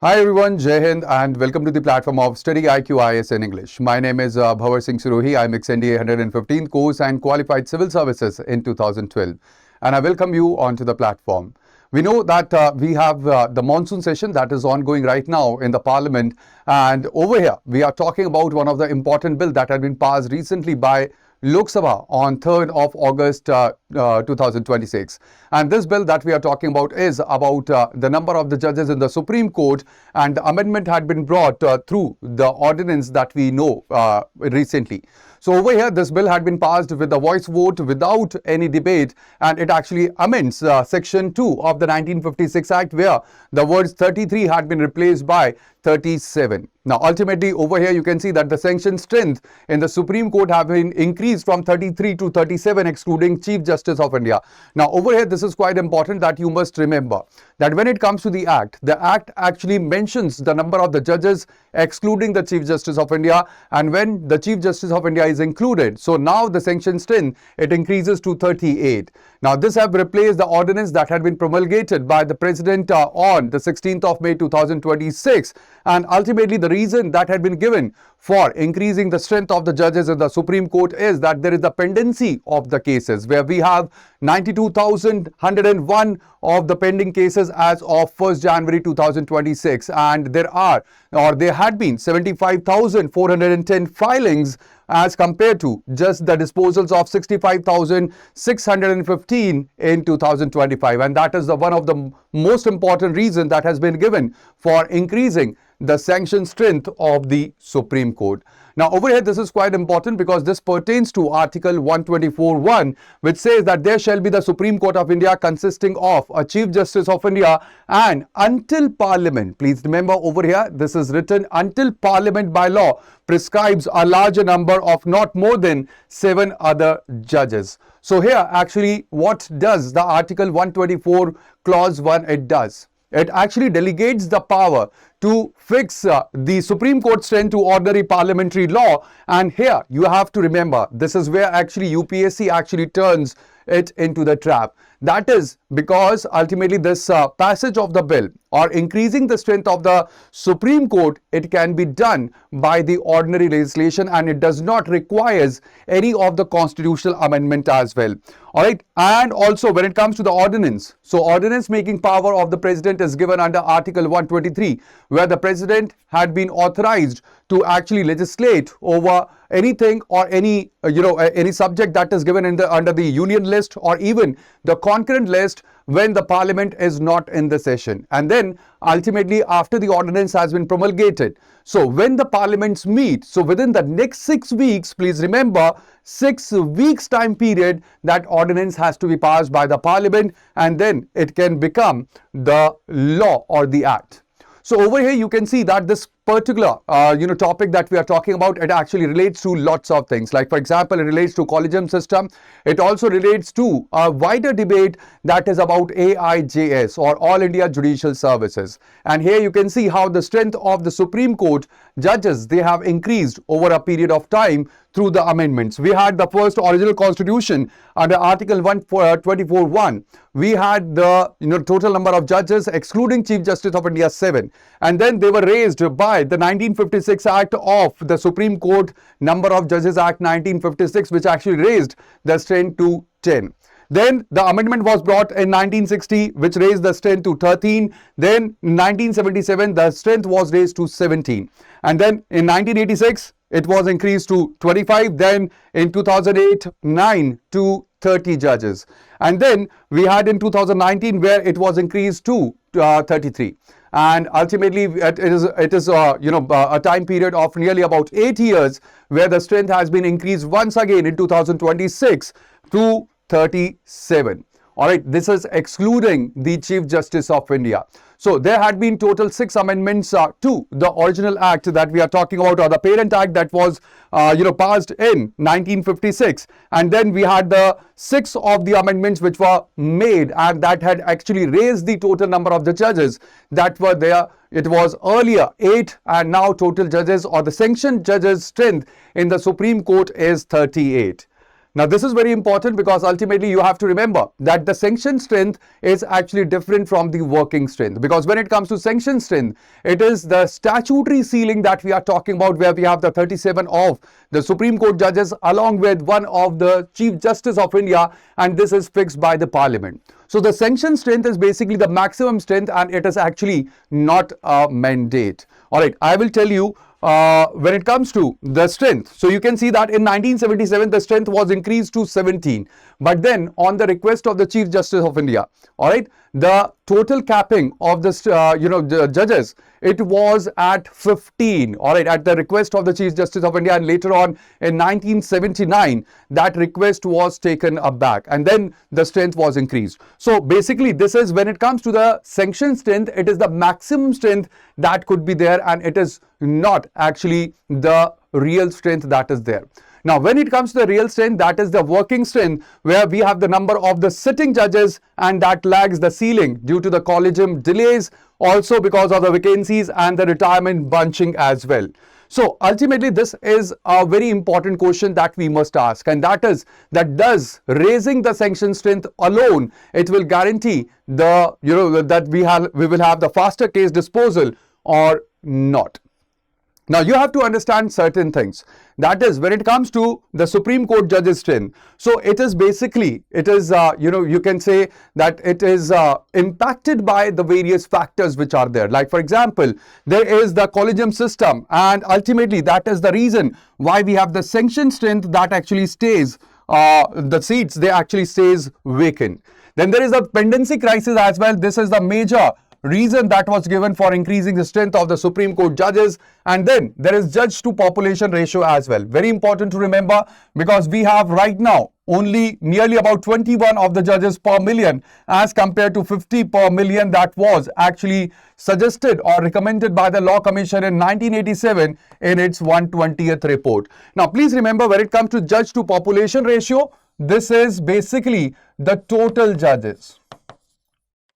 Hi everyone, Jai Hind and welcome to the platform of StudyIQ IAS in English. My name is Bhanwar Singh. I'm ex-NDA 115th course and qualified civil services in 2012 and I welcome you onto the platform. We know that we have the monsoon session that is ongoing right now in the parliament, and over here we are talking about one of the important bills that had been passed recently by Lok Sabha on 3rd of August 2026. And this bill that we are talking about is about the number of the judges in the Supreme Court, and the amendment had been brought through the ordinance that we know recently. So over here, this bill had been passed with a voice vote without any debate, and it actually amends Section 2 of the 1956 Act, where the words 33 had been replaced by 37. Now, ultimately, over here, you can see that the sanction strength in the Supreme Court have been increased from 33 to 37, excluding Chief Justice of India. Now, over here, this is quite important that you must remember that when it comes to the Act actually mentions the number of the judges, excluding the Chief Justice of India, and when the Chief Justice of India is included, so now the sanction strength, it increases to 38. Now, this have replaced the ordinance that had been promulgated by the President on the 16th of May 2026, and ultimately the reason that had been given for increasing the strength of the judges in the Supreme Court is that there is a pendency of the cases, where we have 92,101 of the pending cases as of 1st January 2026, and there had been 75,410 filings as compared to just the disposals of 65,615 in 2025, and that is one of the most important reasons that has been given for increasing the sanction strength of the Supreme Court. Now, over here, this is quite important because this pertains to Article 124(1), which says that there shall be the Supreme Court of India consisting of a Chief Justice of India, and until Parliament, please remember over here, this is written until Parliament by law prescribes a larger number of not more than 7 other judges. So here, actually, what does the Article 124 Clause 1 it does? It actually delegates the power to fix the Supreme Court strength to ordinary parliamentary law. And here you have to remember, this is where actually UPSC actually turns it into the trap. That is because ultimately this passage of the bill or increasing the strength of the Supreme Court, it can be done by the ordinary legislation, and it does not require any of the constitutional amendment as well. Alright, and also when it comes to the ordinance, so ordinance making power of the president is given under Article 123, where the president had been authorized to actually legislate over anything or any subject that is given under the union list or even the concurrent list when the parliament is not in the session, and then ultimately after the ordinance has been promulgated. So when the parliaments meet, so within the next 6 weeks, please remember, 6 weeks time period, that ordinance has to be passed by the parliament, and then it can become the law or the act. So over here you can see that this particular topic that we are talking about, it actually relates to lots of things. Like for example, it relates to collegium system. It also relates to a wider debate that is about AIJS or All India Judicial Services. And here you can see how the strength of the Supreme Court judges, they have increased over a period of time through the amendments. We had the first original constitution under Article 124(1). We had the total number of judges excluding Chief Justice of India 7, and then they were raised by the 1956 Act of the Supreme Court Number of Judges Act 1956, which actually raised the strength to 10. Then the amendment was brought in 1960, which raised the strength to 13. Then in 1977, the strength was raised to 17. And then in 1986, it was increased to 25. Then in 2008, 9 to 30 judges. And then we had in 2019 where it was increased to 33. And ultimately, it is a time period of nearly about 8 years where the strength has been increased once again in 2026 to 37. Alright, this is excluding the Chief Justice of India. So there had been total 6 amendments to the original act that we are talking about, or the parent act that was passed in 1956. And then we had the 6 of the amendments which were made, and that had actually raised the total number of the judges that were there. It was earlier 8, and now total judges or the sanctioned judges strength in the Supreme Court is 38. Now, this is very important because ultimately you have to remember that the sanction strength is actually different from the working strength, because when it comes to sanction strength, it is the statutory ceiling that we are talking about, where we have the 37 of the Supreme Court judges along with one of the Chief Justice of India, and this is fixed by the Parliament. So the sanction strength is basically the maximum strength, and it is actually not a mandate. All right, I will tell you when it comes to the strength. So you can see that in 1977 the strength was increased to 17, but then on the request of the Chief Justice of India, all right, the total capping of the the judges, it was at 15, all right, at the request of the Chief Justice of India, and later on in 1979 that request was taken aback, and then the strength was increased. So basically this is, when it comes to the sanction strength, it is the maximum strength that could be there, and it is not actually the real strength that is there. Now, when it comes to the real strength, that is the working strength, where we have the number of the sitting judges, and that lags the ceiling due to the collegium delays, also because of the vacancies and the retirement bunching as well. So ultimately this is a very important question that we must ask, and that is that does raising the sanction strength alone, it will guarantee the that we will have the faster case disposal or not. Now, you have to understand certain things. That is, when it comes to the Supreme Court judges' strength, so it is basically, it is, you can say that it is impacted by the various factors which are there. Like, for example, there is the collegium system, and ultimately that is the reason why we have the sanction strength that actually stays, the seats, they actually stays vacant. Then there is the pendency crisis as well. This is the major reason that was given for increasing the strength of the Supreme Court judges. And then there is judge to population ratio as well. Very important to remember, because we have right now only nearly about 21 of the judges per million, as compared to 50 per million that was actually suggested or recommended by the Law Commission in 1987 in its 120th report. Now, please remember, when it comes to judge to population ratio, this is basically the total judges.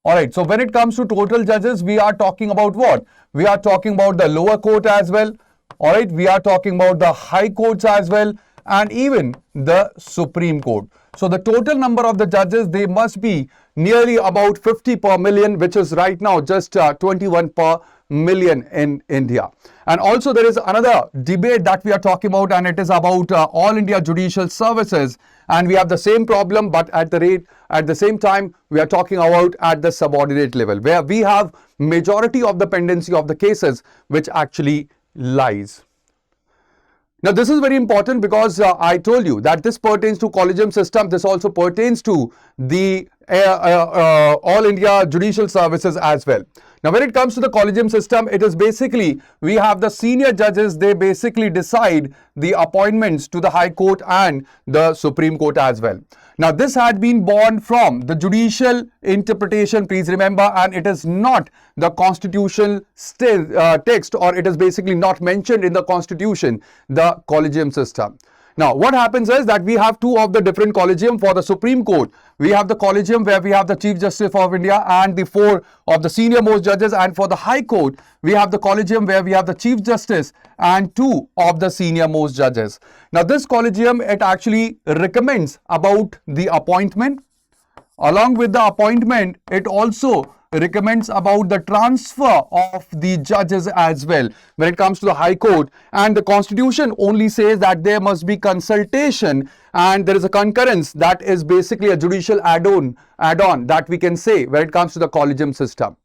All right, so when it comes to total judges, we are talking about what? We are talking about the lower court as well. All right, we are talking about the high courts as well, and even the Supreme Court. So the total number of the judges, they must be nearly about 50 per million, which is right now just 21 per million in India. And also there is another debate that we are talking about, and it is about All India Judicial Services. And we have the same problem, but at the same time, we are talking about at the subordinate level, where we have majority of the pendency of the cases which actually lies. Now, this is very important because I told you that this pertains to collegium system. This also pertains to the All India Judicial Services as well. Now, when it comes to the collegium system, it is basically, we have the senior judges, they basically decide the appointments to the High Court and the Supreme Court as well. Now, this had been born from the judicial interpretation, please remember, and it is not the constitutional text, or it is basically not mentioned in the constitution, the collegium system. Now, what happens is that we have two of the different collegium. For the Supreme Court, we have the collegium where we have the Chief Justice of India and the 4 of the senior most judges. And for the High Court, we have the collegium where we have the Chief Justice and 2 of the senior most judges. Now, this collegium, it actually recommends about the appointment. Along with the appointment, it also recommends about the transfer of the judges as well when it comes to the High Court. And the Constitution only says that there must be consultation, and there is a concurrence that is basically a judicial add-on that we can say when it comes to the collegium system.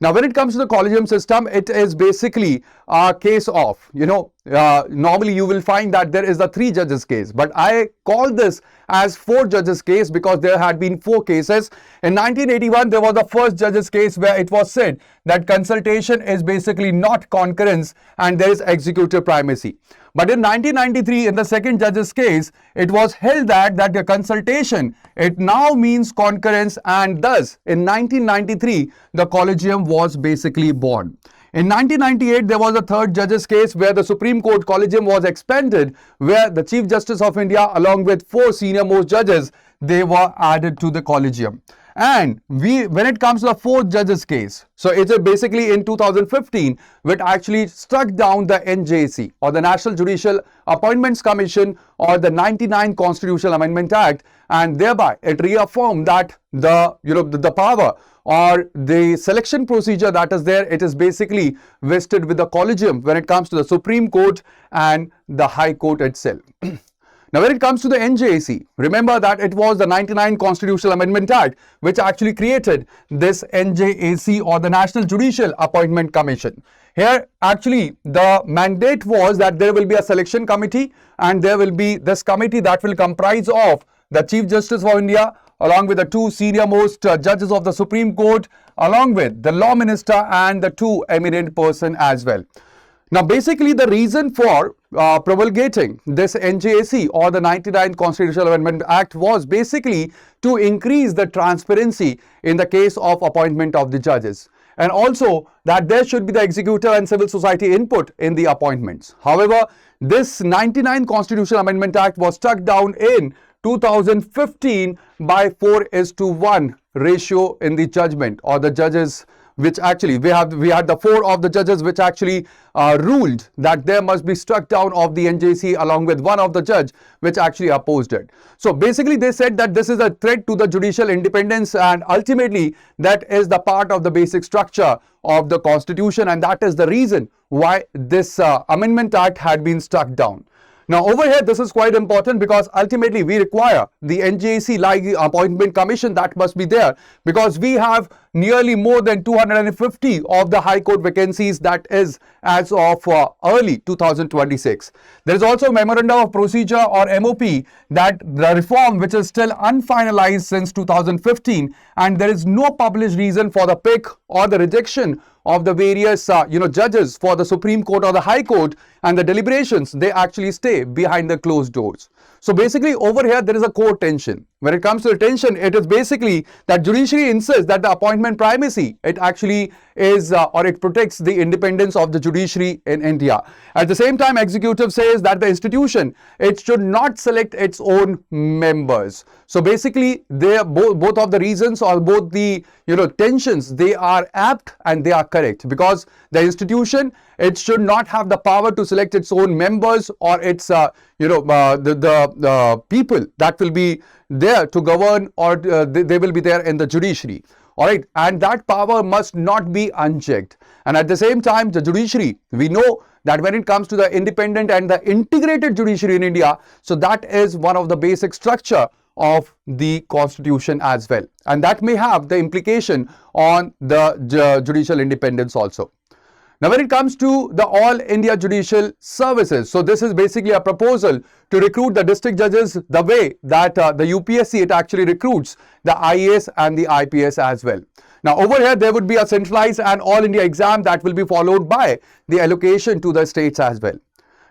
Now, when it comes to the collegium system, it is basically a case of, normally you will find that there is a 3 judges case, but I call this as 4 judges case because there had been 4 cases. In 1981, there was the first judges case where it was said that consultation is basically not concurrence and there is executive primacy. But in 1993, in the second judge's case, it was held that the consultation, it now means concurrence, and thus in 1993, the collegium was basically born. In 1998, there was a third judge's case where the Supreme Court collegium was expanded, where the Chief Justice of India along with 4 senior most judges, they were added to the collegium. And when it comes to the fourth judge's case, so it is basically in 2015, which actually struck down the NJAC, or the National Judicial Appointments Commission, or the 99 Constitutional Amendment Act, and thereby it reaffirmed that the power or the selection procedure that is there, it is basically vested with the collegium when it comes to the Supreme Court and the High Court itself. Now, when it comes to the NJAC, remember that it was the 99 Constitutional Amendment Act which actually created this NJAC, or the National Judicial Appointment Commission. Here, actually, the mandate was that there will be a selection committee, and there will be this committee that will comprise of the Chief Justice of India, along with the two senior most judges of the Supreme Court, along with the Law Minister and the two eminent person as well. Now, basically, the reason for promulgating this NJAC, or the 99 Constitutional Amendment Act, was basically to increase the transparency in the case of appointment of the judges, and also that there should be the executive and civil society input in the appointments. However, this 99 Constitutional Amendment Act was struck down in 2015 by 4:1 ratio in the judgment, or the judges, which actually we had the 4 of the judges which actually ruled that there must be struck down of the NJC, along with 1 of the judge which actually opposed it. So basically they said that this is a threat to the judicial independence, and ultimately that is the part of the basic structure of the constitution, and that is the reason why this Amendment Act had been struck down. Now, over here, this is quite important, because ultimately we require the NJAC like appointment commission that must be there, because we have nearly more than 250 of the High Court vacancies, that is as of early 2026. There is also a memorandum of procedure, or MOP, that the reform which is still unfinalized since 2015, and there is no published reason for the pick or the rejection of the various judges for the Supreme Court or the High Court, and the deliberations, they actually stay behind the closed doors. So basically over here there is a core tension. When it comes to the tension, it is basically that judiciary insists that the appointment primacy, it actually is or it protects the independence of the judiciary in India. At the same time, executive says that the institution, it should not select its own members. So basically they both of the reasons, or both the tensions, they are apt and they are correct, because the institution, it should not have the power to select its own members, or its the people that will be there to govern, or they will be there in the judiciary. All right, and that power must not be unchecked. And at the same time, the judiciary, we know that when it comes to the independent and the integrated judiciary in India, so that is one of the basic structure of the constitution as well, and that may have the implication on the judicial independence also. Now, when it comes to the All India Judicial Services, so this is basically a proposal to recruit the district judges the way that the UPSC, it actually recruits the IAS and the IPS as well. Now, over here, there would be a centralized and All India exam that will be followed by the allocation to the states as well.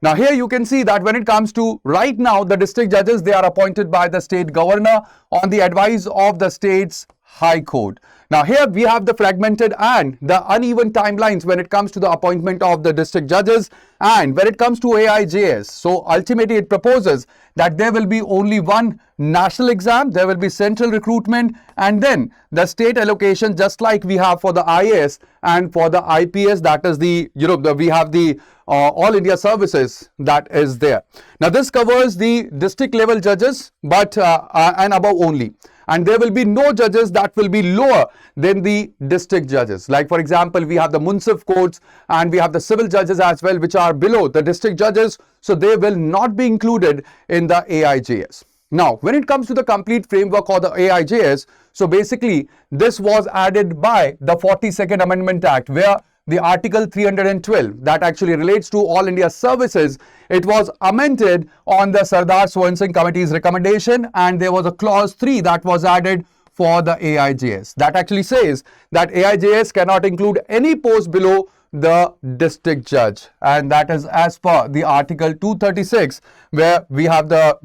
Now, here you can see that when it comes to right now, the district judges, they are appointed by the state governor on the advice of the state's High Court. Now, here we have the fragmented and the uneven timelines when it comes to the appointment of the district judges, and when it comes to AIJS. So ultimately it proposes that there will be only one national exam, there will be central recruitment, and then the state allocation, just like we have for the IAS and for the IPS, that is the, we have the All India Services that is there. Now, this covers the district level judges, but and above only. And there will be no judges that will be lower than the district judges. Like, for example, we have the municipal courts and we have the civil judges as well, which are below the district judges. So they will not be included in the AIJS. Now, when it comes to the complete framework or the AIJS, so basically this was added by the 42nd Amendment Act, where the Article 312 that actually relates to All India Services, it was amended on the Sardar Singh Committee's recommendation, and there was a clause 3 that was added for the AIJS that actually says that AIJS cannot include any post below the district judge, and that is as per the Article 236, where we have the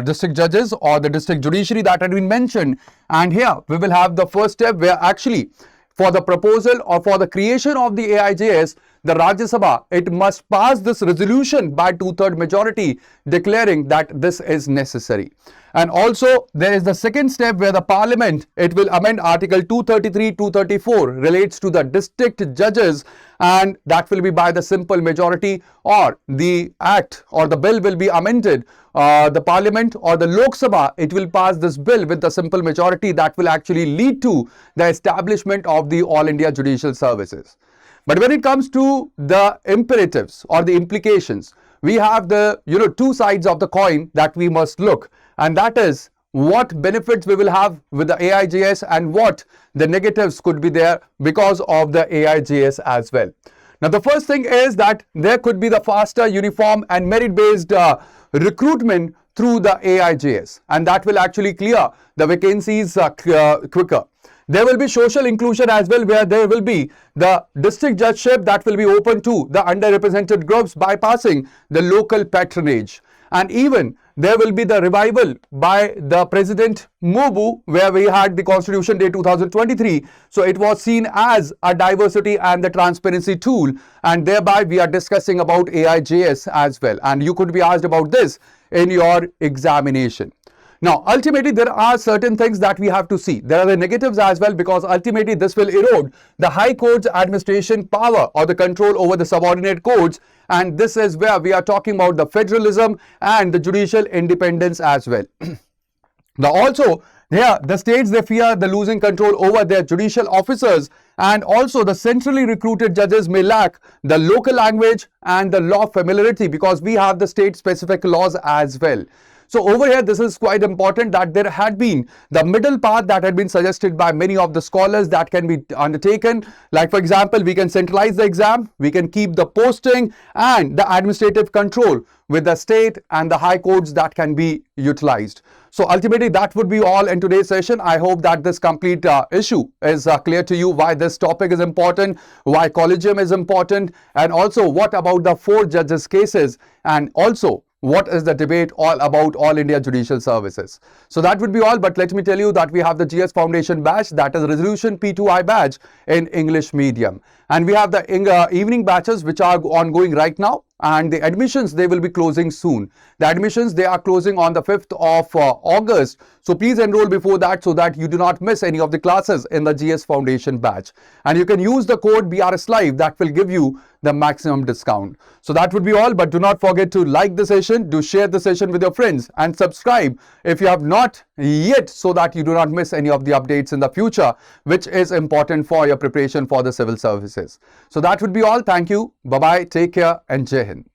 district judges or the district judiciary that had been mentioned. And here we will have the first step, where actually for the proposal or for the creation of the AIJS, the Rajya Sabha, it must pass this resolution by 2/3 majority, declaring that this is necessary. And also, there is the second step where the Parliament, it will amend Article 233, 234, relates to the district judges, and that will be by the simple majority, or the act or the bill will be amended. The Parliament or the Lok Sabha, it will pass this bill with the simple majority that will actually lead to the establishment of the All India Judicial Services. But when it comes to the imperatives or the implications, we have the two sides of the coin that we must look, and that is what benefits we will have with the AIJS and what the negatives could be there because of the AIJS as well. Now, the first thing is that there could be the faster, uniform and merit-based recruitment through the AIJS, and that will actually clear the vacancies quicker. There will be social inclusion as well, where there will be the district judgeship that will be open to the underrepresented groups, bypassing the local patronage. And even there will be the revival by the President Mobu, where we had the Constitution Day 2023. So it was seen as a diversity and the transparency tool, and thereby we are discussing about AIJS as well. And you could be asked about this in your examination. Now, ultimately, there are certain things that we have to see. There are the negatives as well, because ultimately this will erode the High Court's administration power or the control over the subordinate courts. And this is where we are talking about the federalism and the judicial independence as well. Now, also, here, the states, they fear the losing control over their judicial officers, and also the centrally recruited judges may lack the local language and the law familiarity, because we have the state-specific laws as well. So over here, this is quite important that there had been the middle path that had been suggested by many of the scholars that can be undertaken. Like, for example, we can centralize the exam, we can keep the posting and the administrative control with the state and the high courts that can be utilized. So ultimately, that would be all in today's session. I hope that this complete issue is clear to you, why this topic is important, why collegium is important, and also what about the 4 judges cases, and also what is the debate all about All India Judicial Services. So that would be all, but let me tell you that we have the GS Foundation batch, that is Resolution P2I batch in English medium. And we have the evening batches which are ongoing right now, and the admissions, they will be closing soon. The admissions, they are closing on the 5th of August. So please enroll before that, so that you do not miss any of the classes in the GS Foundation batch. And you can use the code BRS Live, that will give you the maximum discount. So that would be all, but do not forget to like the session, do share the session with your friends, and subscribe if you have not yet, so that you do not miss any of the updates in the future, which is important for your preparation for the civil services. So that would be all. Thank you. Bye-bye. Take care and Jai Hind.